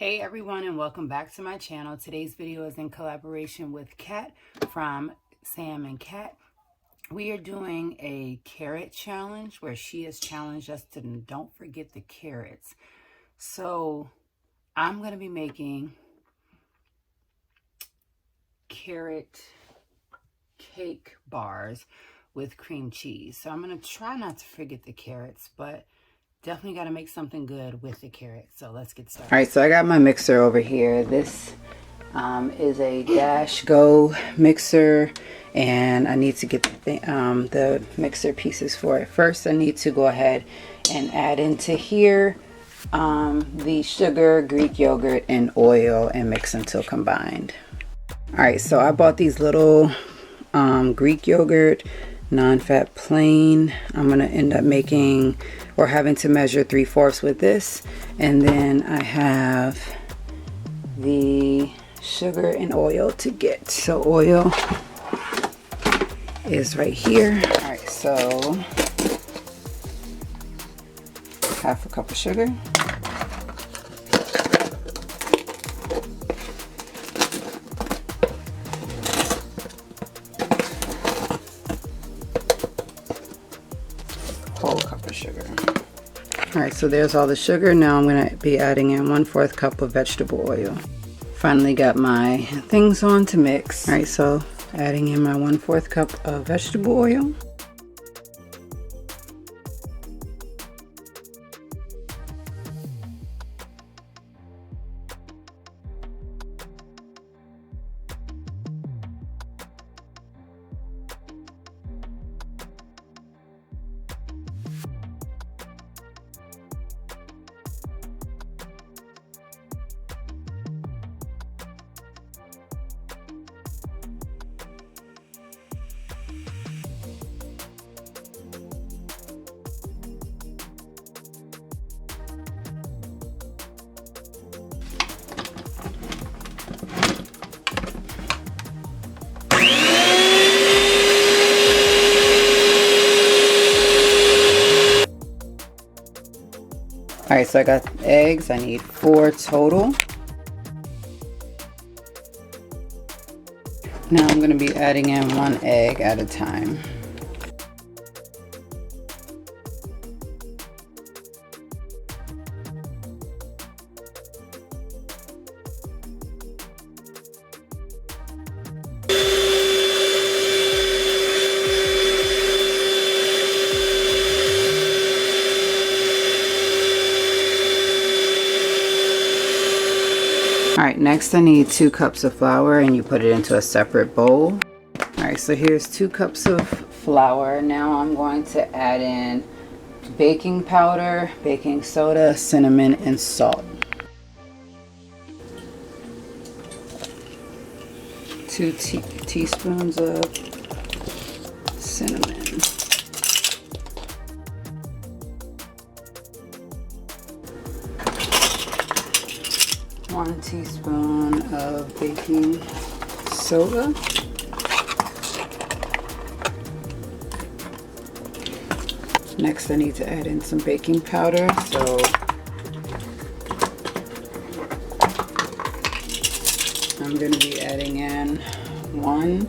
Hey everyone, and welcome back to my channel. Today's video is in collaboration with Kat from Sam and Kat. We are doing a carrot challenge where she has challenged us to don't forget the carrots. So I'm going to be making carrot cake bars with cream cheese. So I'm going to try not to forget the carrots, but definitely got to make something good with the carrots. So let's get started. All right, so I got my mixer over here. This is a Dash Go mixer, and I need to get the mixer pieces for it. First, I need to go ahead and add into here the sugar, Greek yogurt, and oil and mix until combined. All right, so I bought these little Greek yogurt non-fat plain. I'm gonna end up making or having to measure 3/4 with this, and then I have the sugar and oil to get. So oil is right here. All right, so 1/2 cup of sugar, whole cup of sugar. All right, so there's all the sugar. Now I'm going to be adding in 1/4 cup of vegetable oil. Finally got my things on to mix. All right, so adding in my 1/4 cup of vegetable oil. All right, so I got eggs. I need 4 total. Now I'm going to be adding in 1 egg at a time. All right, next I need 2 cups of flour, and you put it into a separate bowl. All right, so here's 2 cups of flour. Now I'm going to add in baking powder, baking soda, cinnamon, and salt. 2 teaspoons of cinnamon. 1 teaspoon of baking soda. Next I need to add in some baking powder. So I'm going to be adding in 1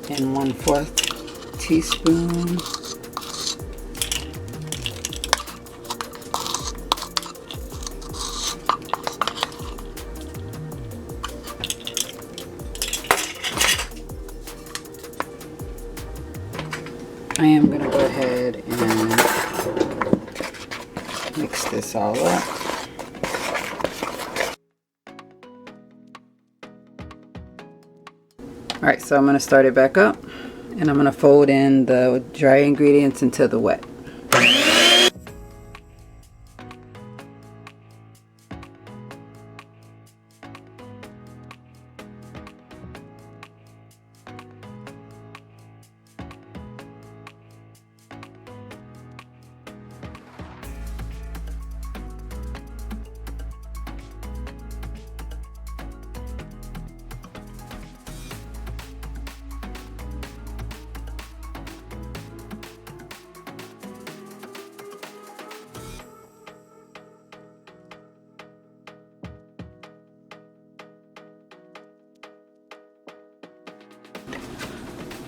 1/4 teaspoon. I am going to go ahead and mix this all up. Alright, so I'm going to start it back up, and I'm going to fold in the dry ingredients into the wet.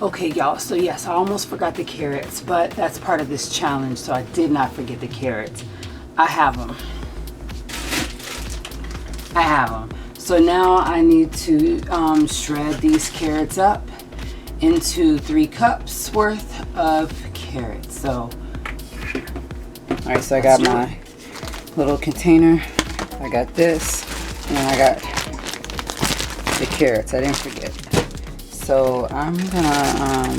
Okay, y'all, so yes, I almost forgot the carrots, but that's part of this challenge, so I did not forget the carrots. I have them. So now I need to shred these carrots up into 3 cups worth of carrots. So, all right, so I got my little container. I got this, and I got the carrots. I didn't forget. So I'm gonna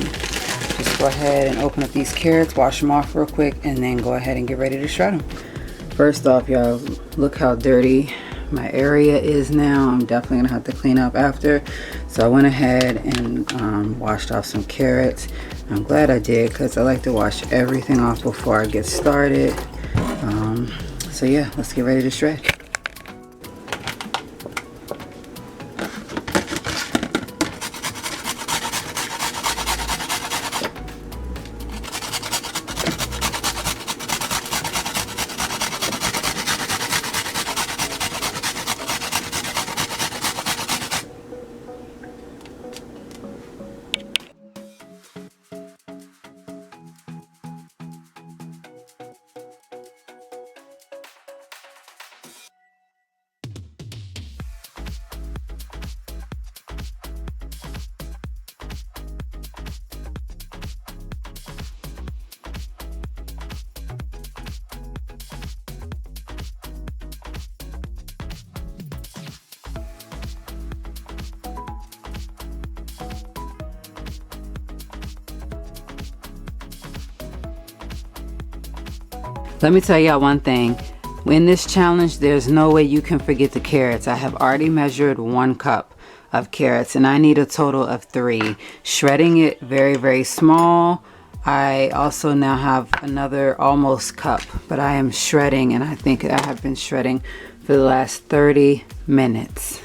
just go ahead and open up these carrots, wash them off real quick, and then go ahead and get ready to shred them. First off, y'all, look how dirty my area is now. I'm definitely gonna have to clean up after. So I went ahead and washed off some carrots. I'm glad I did, because I like to wash everything off before I get started. So yeah, let's get ready to shred. Let me tell y'all one thing. In this challenge, there's no way you can forget the carrots. I have already measured 1 cup of carrots, and I need a total of 3. Shredding it very, very small. I also now have another almost cup, but I am shredding, and I think I have been shredding for the last 30 minutes.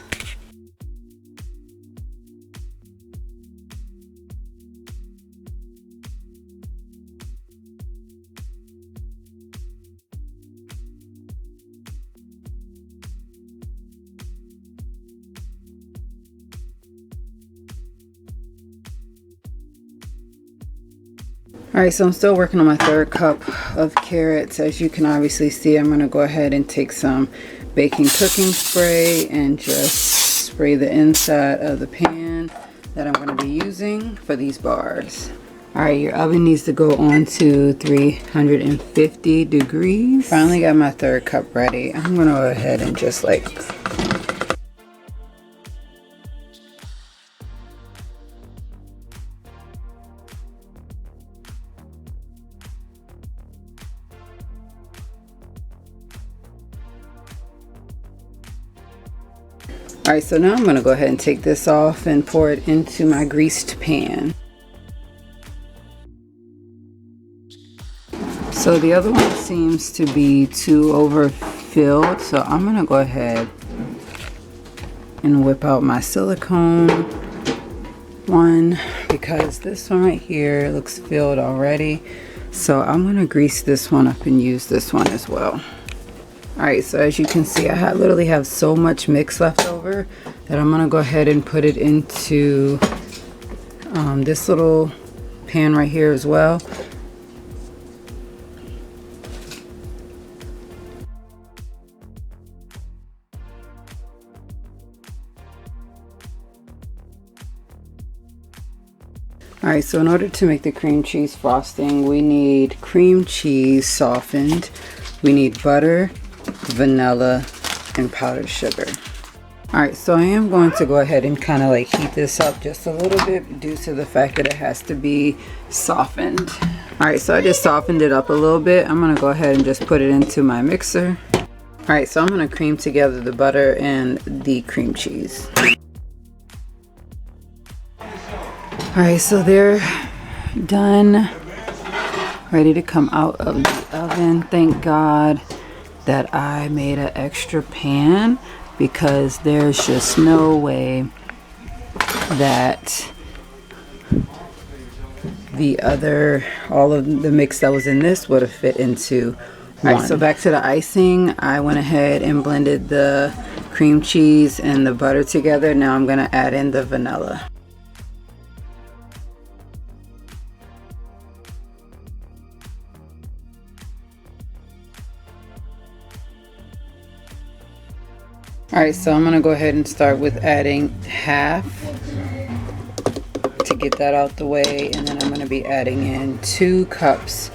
Alright, so I'm still working on my 3rd cup of carrots. As you can obviously see, I'm going to go ahead and take some baking cooking spray and just spray the inside of the pan that I'm going to be using for these bars. Alright, your oven needs to go on to 350 degrees. Finally got my 3rd cup ready. I'm going to go ahead and just Alright, so now I'm going to go ahead and take this off and pour it into my greased pan. So the other one seems to be too overfilled, so I'm going to go ahead and whip out my silicone one, because this one right here looks filled already. So I'm going to grease this one up and use this one as well. Alright, so as you can see, I literally have so much mix left over that I'm going to go ahead and put it into this little pan right here as well. Alright, so in order to make the cream cheese frosting, we need cream cheese softened, we need butter, vanilla, and powdered sugar. Alright, so I am going to go ahead and kind of heat this up just a little bit due to the fact that it has to be softened. Alright, so I just softened it up a little bit. I'm going to go ahead and just put it into my mixer. Alright, so I'm going to cream together the butter and the cream cheese. Alright, so they're done, ready to come out of the oven. Thank God that I made an extra pan, because there's just no way that all of the mix that was in this would have fit into one. Alright, so back to the icing. I went ahead and blended the cream cheese and the butter together. Now I'm going to add in the vanilla. Alright, so I'm going to go ahead and start with adding half to get that out the way, and then I'm going to be adding in 2 cups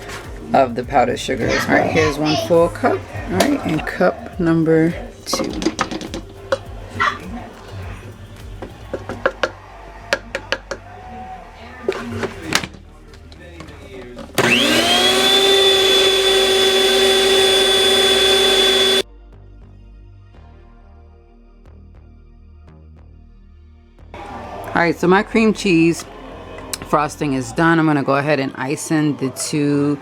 of the powdered sugar as well. Alright, here's 1 full cup. Alright, and cup number 2. Alright, so my cream cheese frosting is done. I'm going to go ahead and ice in the 2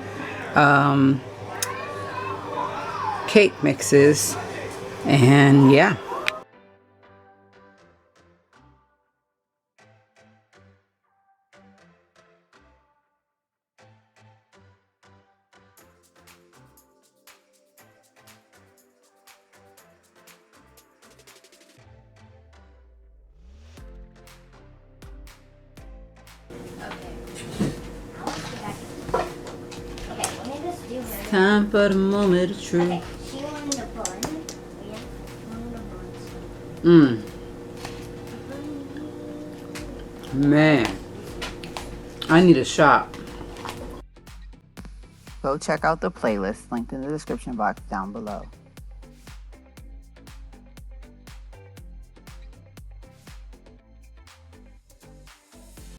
cake mixes, and yeah. Time for the moment of truth. Okay, she wanted the bun. Yeah, one of the buns. Man, I need a shop. Go check out the playlist linked in the description box down below.